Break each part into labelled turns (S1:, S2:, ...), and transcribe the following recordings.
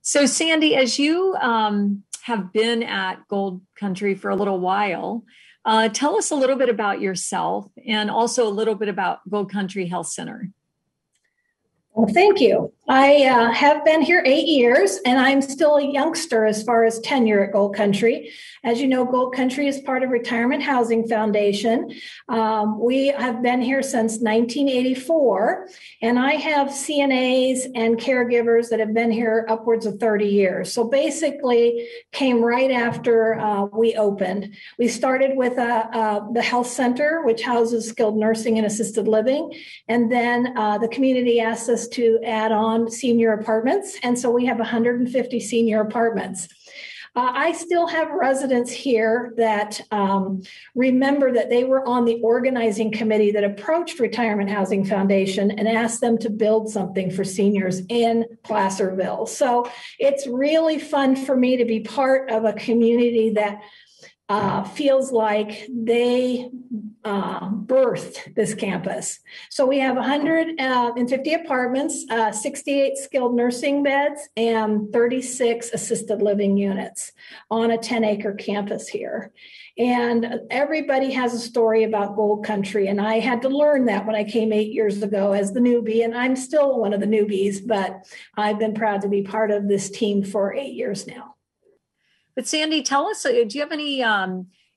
S1: So, Sandy, as you have been at Gold Country for a little while, tell us a little bit about yourself and also a little bit about Gold Country Health Center.
S2: Well, thank you. I have been here 8 years, and I'm still a youngster as far as tenure at Gold Country. As you know, Gold Country is part of Retirement Housing Foundation. We have been here since 1984, and I have CNAs and caregivers that have been here upwards of 30 years. So basically came right after we opened. We started with the health center, which houses skilled nursing and assisted living, and then the community asked us to add on senior apartments. And so we have 150 senior apartments. I still have residents here that remember that they were on the organizing committee that approached Retirement Housing Foundation and asked them to build something for seniors in Placerville. So it's really fun for me to be part of a community that feels like they birthed this campus. So we have 150 apartments, 68 skilled nursing beds, and 36 assisted living units on a 10-acre campus here. And everybody has a story about Gold Country. And I had to learn that when I came 8 years ago as the newbie. And I'm still one of the newbies, but I've been proud to be part of this team for 8 years now.
S1: But Sandy, tell us, do you have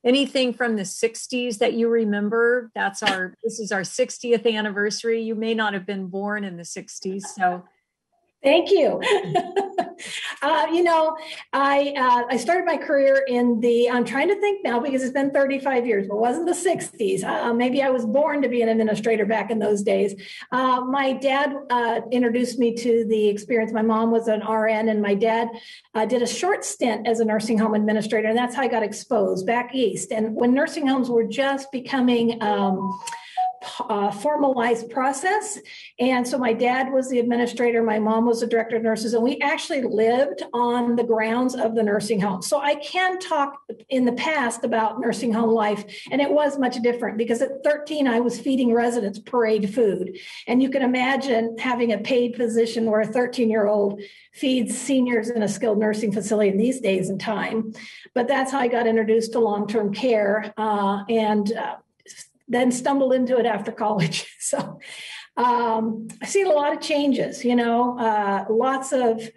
S1: anything from the 60s that you remember? This is our 60th anniversary. You may not have been born in the 60s, so.
S2: Thank you. I started my career I'm trying to think now because it's been 35 years, but it wasn't the 60s. Maybe I was born to be an administrator back in those days. My dad introduced me to the experience. My mom was an RN, and my dad did a short stint as a nursing home administrator, and that's how I got exposed back east. And when nursing homes were just becoming formalized process. And so my dad was the administrator. My mom was the director of nurses, and we actually lived on the grounds of the nursing home. So I can talk in the past about nursing home life, and it was much different because at 13, I was feeding residents parade food. And you can imagine having a paid position where a 13-year-old feeds seniors in a skilled nursing facility in these days and time. But that's how I got introduced to long-term care, and then stumbled into it after college. So I've seen a lot of changes, lots of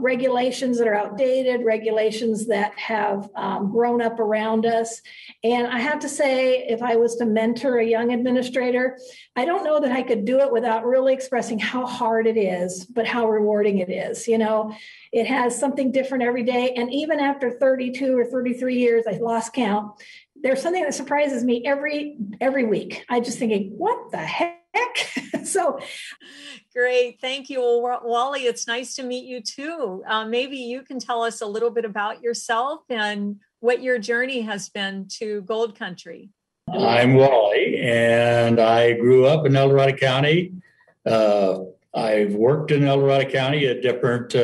S2: regulations that are outdated, regulations that have grown up around us. And I have to say, if I was to mentor a young administrator, I don't know that I could do it without really expressing how hard it is, but how rewarding it is. It has something different every day. And even after 32 or 33 years, I lost count, there's something that surprises me every week. I just thinking, what the heck? So
S1: great. Thank you. Well, Wally, it's nice to meet you too. Maybe you can tell us a little bit about yourself and what your journey has been to Gold Country.
S3: I'm Wally, and I grew up in El Dorado County. I've worked in El Dorado County at different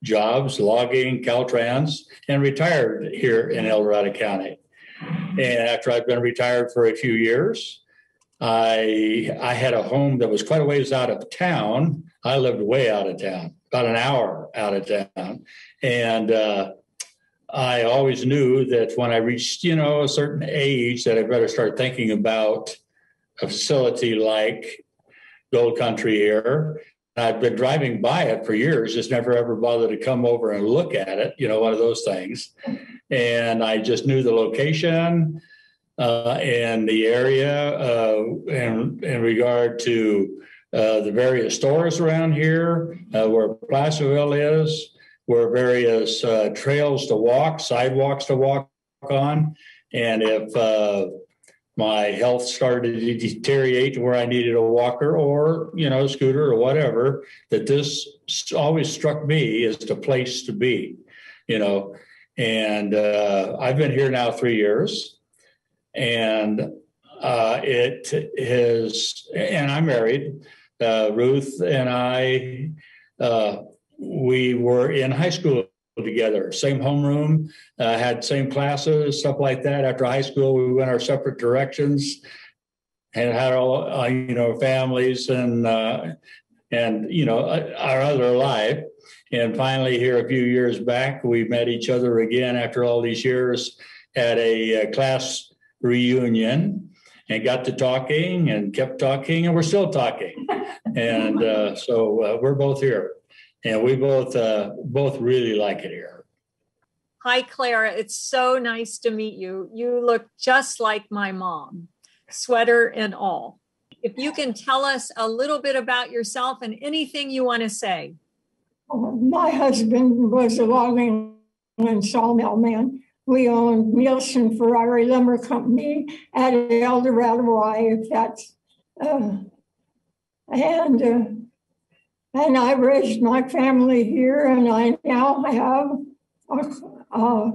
S3: jobs, logging, Caltrans, and retired here in El Dorado County. And after I've been retired for a few years, I had a home that was quite a ways out of town. I lived way out of town, about an hour out of town. And I always knew that when I reached, a certain age that I better start thinking about a facility like Gold Country here. I've been driving by it for years, just never ever bothered to come over and look at it, one of those things. And I just knew the location and the area in regard to the various stores around here, where Placerville is, where various trails to walk, sidewalks to walk on. And if my health started to deteriorate to where I needed a walker or, a scooter or whatever, that this always struck me as the place to be, And I've been here now 3 years, and it is, and I'm married. Ruth and I, we were in high school together, same homeroom, had same classes, stuff like that. After high school, we went our separate directions and had all, families and and, our other life. And finally, here a few years back, we met each other again after all these years at a class reunion and got to talking and kept talking, and we're still talking. And so we're both here, and we both really like it here.
S1: Hi, Clara. It's so nice to meet you. You look just like my mom, sweater and all. If you can tell us a little bit about yourself and anything you want to say.
S4: My husband was a logging and sawmill man. We owned Neilsen Ferrari Lumber Company at El Dorado, Hawaii, if that's, and I raised my family here, and I now have a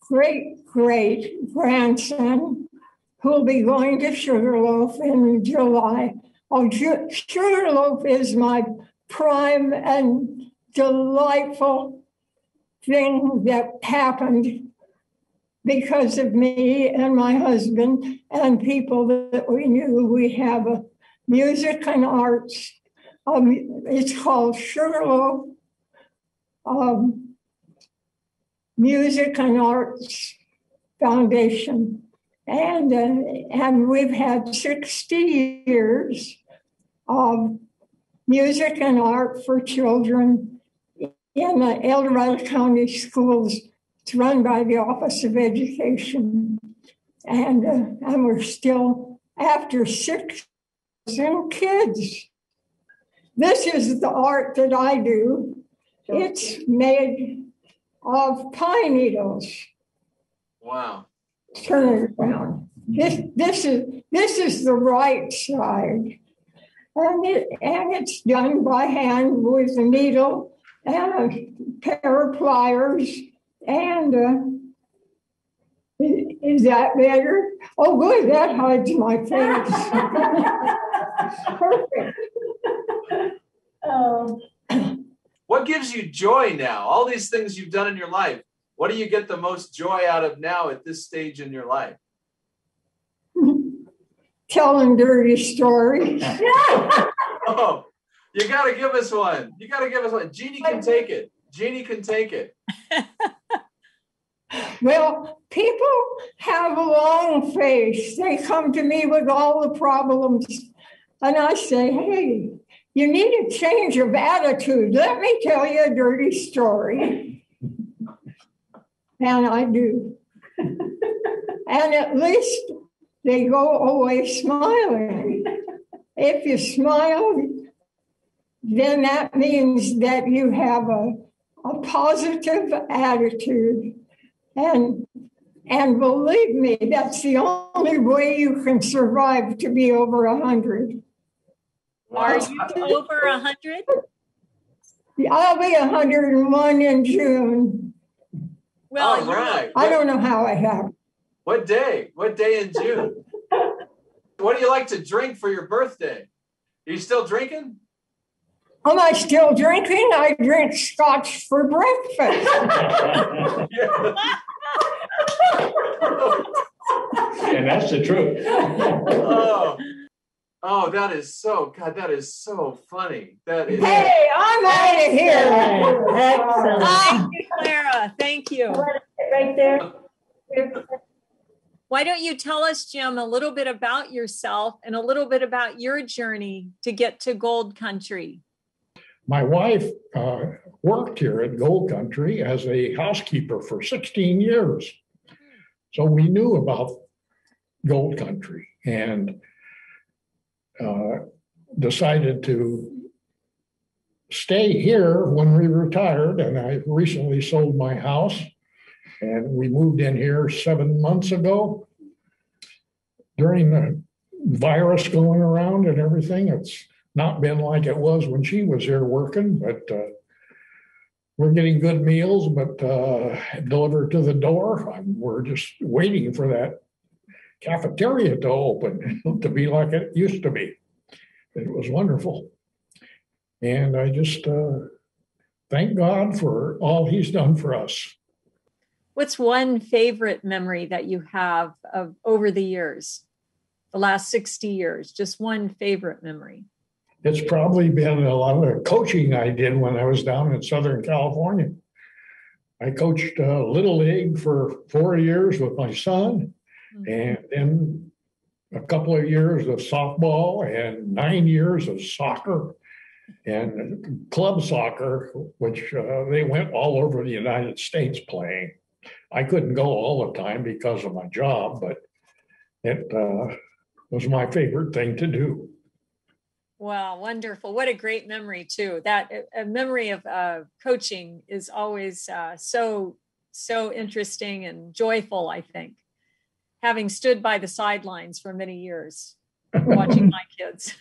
S4: great grandson who will be going to Sugarloaf in July. Sugarloaf is my prime and delightful thing that happened because of me and my husband and people that we knew. We have a music and arts. It's called Sugarloaf Music and Arts Foundation. And we've had 60 years of music and art for children in the El Dorado County schools. It's run by the Office of Education. And we're still after 6,000 kids. This is the art that I do. It's made of pine needles.
S5: Wow.
S4: Turn it around. This is the right side. And it's done by hand with a needle and a pair of pliers. And is that better? Oh, good, that hides my face. Perfect.
S5: What gives you joy now? All these things you've done in your life. What do you get the most joy out of now at this stage in your life?
S4: Telling dirty stories.
S5: Oh, you got to give us one. Jeannee can take it. Jeannee can take it.
S4: Well, people have a long face. They come to me with all the problems. And I say, hey, you need a change of attitude. Let me tell you a dirty story. And I do. And at least they go away smiling. If you smile, then that means that you have a positive attitude. And believe me, that's the only way you can survive to be over 100.
S5: Wow.
S1: Are you over 100?
S4: I'll be 101 in June.
S1: Well,
S5: all right.
S4: I don't know how it happened.
S5: What day? What day in June? What do you like to drink for your birthday? Are you still drinking?
S4: Am I still drinking? I drink scotch for breakfast.
S3: And that's the truth.
S5: Oh, that is so funny. That is.
S4: Hey, I'm out of here.
S1: excellent. Thank you, Clara. Thank you.
S2: Right there.
S1: Why don't you tell us, Jim, a little bit about yourself and a little bit about your journey to get to Gold Country?
S6: My wife worked here at Gold Country as a housekeeper for 16 years. So we knew about Gold Country and decided to stay here when we retired. And I recently sold my house and we moved in here 7 months ago. During the virus going around and everything, it's not been like it was when she was here working, but we're getting good meals, but delivered to the door. We're just waiting for that cafeteria to open, to be like it used to be. It was wonderful. And I just thank God for all he's done for us.
S1: What's one favorite memory that you have of over the years, the last 60 years, just one favorite memory?
S6: It's probably been a lot of the coaching I did when I was down in Southern California. I coached Little League for 4 years with my son, and then a couple of years of softball and 9 years of soccer and club soccer, which they went all over the United States playing. I couldn't go all the time because of my job, but it was my favorite thing to do.
S1: Wow, wonderful. What a great memory too. That a memory of coaching is always so interesting and joyful, I think. Having stood by the sidelines for many years watching my kids.